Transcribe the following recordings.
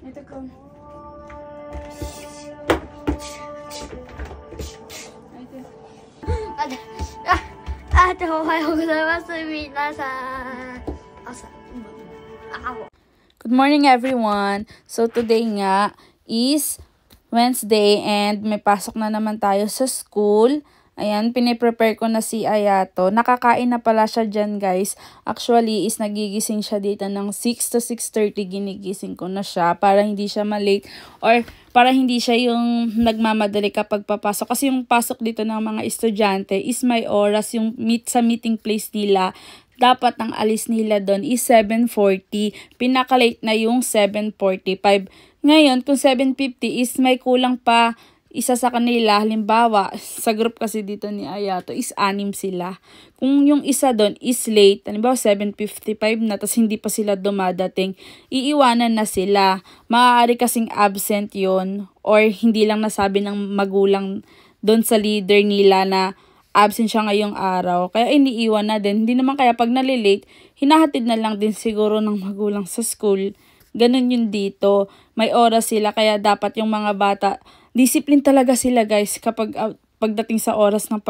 Ito ko. Ate, ohayo gozaimasu, minasan. Good morning everyone. So today nga is Wednesday and may pasok na naman tayo sa school. Ayan, piniprepare ko na si Ayato. Nakakain na pala siya dyan, guys. Actually, is nagigising siya dito ng 6 to 6:30. Ginigising ko na siya para hindi siya malate or para hindi siya yung nagmamadali kapag papasok. Kasi yung pasok dito ng mga estudyante is may oras yung sa meeting place nila. Dapat ang alis nila doon is 7:40. Pinakalate na yung 7:45. Ngayon, kung 7:50 is may kulang pa isa sa kanila, halimbawa, sa group kasi dito ni Ayato, is 6 sila. Kung yung isa doon is late, halimbawa 7:55 na, tapos hindi pa sila dumadating, iiwanan na sila. Maaari kasing absent yon or hindi lang nasabi ng magulang doon sa leader nila na absent siya ngayong araw. Kaya iniiwan na din. Hindi naman kaya pag nalilate, hinahatid na lang din siguro ng magulang sa school. Ganun yun dito. May oras sila, kaya dapat yung mga bata, discipline talaga sila, guys, kapag pagdating sa oras ng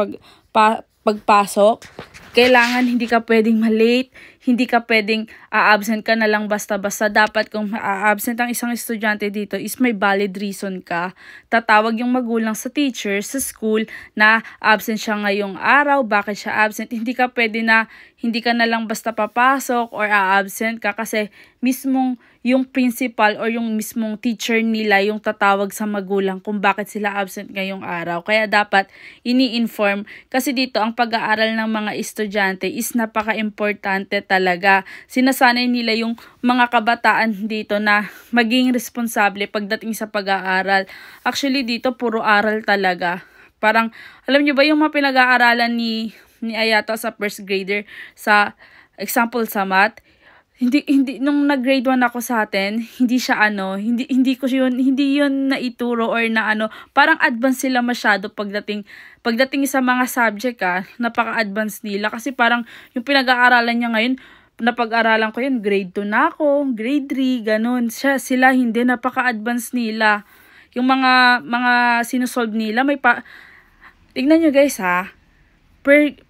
pagpasok. Kailangan hindi ka pwedeng malate, hindi ka pwedeng absent ka na lang basta-basta. Dapat kung absent ang isang estudyante dito is may valid reason ka. Tatawag yung magulang sa teacher, sa school, na absent siya ngayong araw, bakit siya absent. Hindi ka pwede na hindi ka na lang basta papasok or absent ka kasi mismong yung principal or yung mismong teacher nila yung tatawag sa magulang kung bakit sila absent ngayong araw. Kaya dapat ini-inform kasi dito ang pag-aaral ng mga estudyante is napaka-importante talaga. Sinasanay nila yung mga kabataan dito na maging responsable pagdating sa pag-aaral. Actually dito puro aral talaga. Parang alam niyo ba yung mga pinag-aaralan ni Ayato sa first grader sa example sa math? Hindi nung nag-grade 1 ako sa atin, hindi siya hindi yun naituro or na parang advance sila masyado pagdating sa mga subject napaka-advance nila kasi parang yung pinag-aaralan niya ngayon, napag-aralan ko yun, grade 2 na ako, grade 3, ganun. Sila hindi, napaka-advance nila. Yung mga sinusolve nila, tignan nyo guys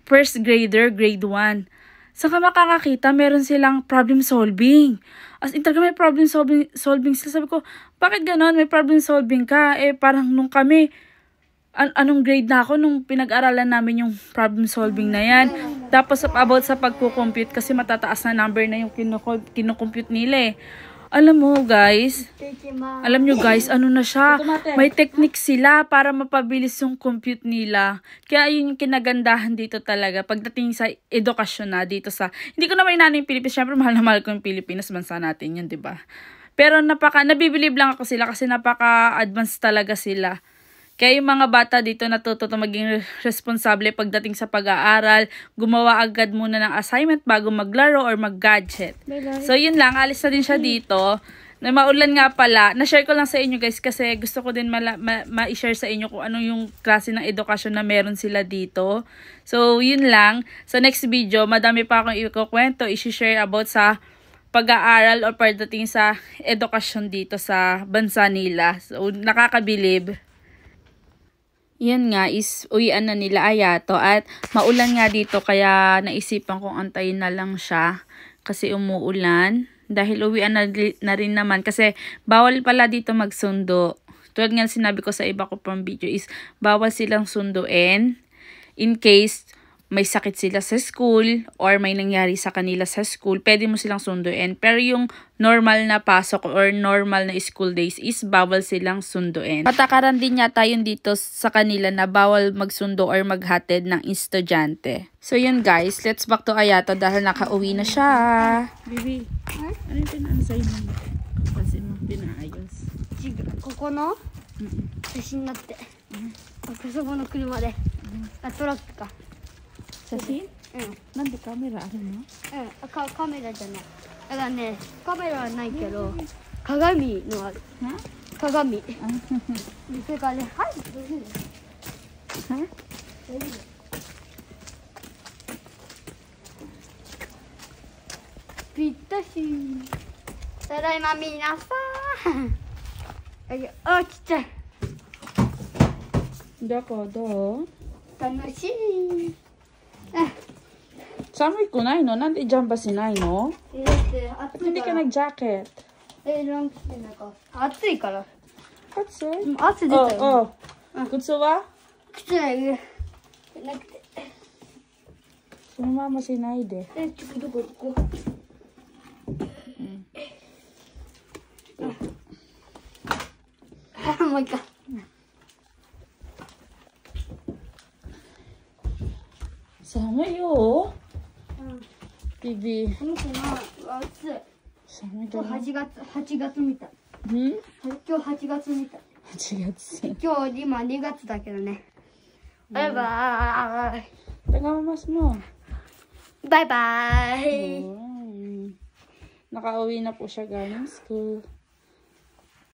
first grader, grade 1. Saan ka makakakita, meron silang problem solving. As in talaga may problem solving sila. Sabi ko, bakit ganon? May problem solving ka? Parang nung kami, anong grade na ako nung pinag-aralan namin yung problem solving na yan. Tapos about sa pagkukompute kasi matataas na number na yung kinukompute nila Alam nyo guys, na siya, may technique sila para mapabilis yung compute nila. Kaya yun yung kinagandahan dito talaga pagdating sa edukasyon na dito sa, hindi ko naman inaano yung Pilipinas, syempre mahal na mahal ko yung Pilipinas, bansa natin yun, diba? Pero nabibilib lang ako sila kasi napaka-advanced talaga sila. Kaya yung mga bata dito natututo maging responsable pagdating sa pag-aaral, gumawa agad muna ng assignment bago maglaro or mag-gadget. So yun lang, alis na din siya dito. Maulan nga pala, na-share ko lang sa inyo guys kasi gusto ko din ma-share sa inyo kung ano yung klase ng edukasyon na meron sila dito. So yun lang, sa next video, madami pa akong ikukwento, i-share about sa pag-aaral o pagdating sa edukasyon dito sa bansa nila. So nakakabilib. Yan nga is uwian na nila Ayato at maulan nga dito kaya naisipan kong antayin na lang siya kasi umuulan dahil uwian na rin naman kasi bawal pala dito magsundo. Tulad nga sinabi ko sa iba ko pang video is bawal silang sunduin in case may sakit sila sa school or may nangyari sa kanila sa school, pwede mo silang sunduin. Pero yung normal na pasok or normal na school days is bawal silang sunduin. Patakaran din yata yun dito sa kanila na bawal magsundo or maghatid ng estudyante. So yun guys, let's back to Ayato dahil nakauwi na siya. Bibi, ano yung pinaansay mo? Kasi mo pinaayos. Koko no? Sashin natte. Kasobo no kuruma de. Truck ka. Sashin?なんでカメラあるの？カメラじゃない。だからね、カメラはないけど、鏡のある。鏡。それからね、はい。ぴったし。ただいま皆さん。あ、ちっちゃい。どう楽しい。寒くないの？なんでジャンパーしないの？だって暑 Hindi いか ka ら。nag-jacket. なんていうのか。暑いから。That's 汗出たよ。Gusto ba? 靴はなくて。そのまましないで。ちょっとどこ行こう。もう一回。寒いよ。ビビ。この子が暑い。寒いだ今日よ。8月みたい。今日8月みたい。 8月。今日今2月だけどね。バイバーイ。 Taga mas mo. バイバイ。 Nakauwi na po siya galing school.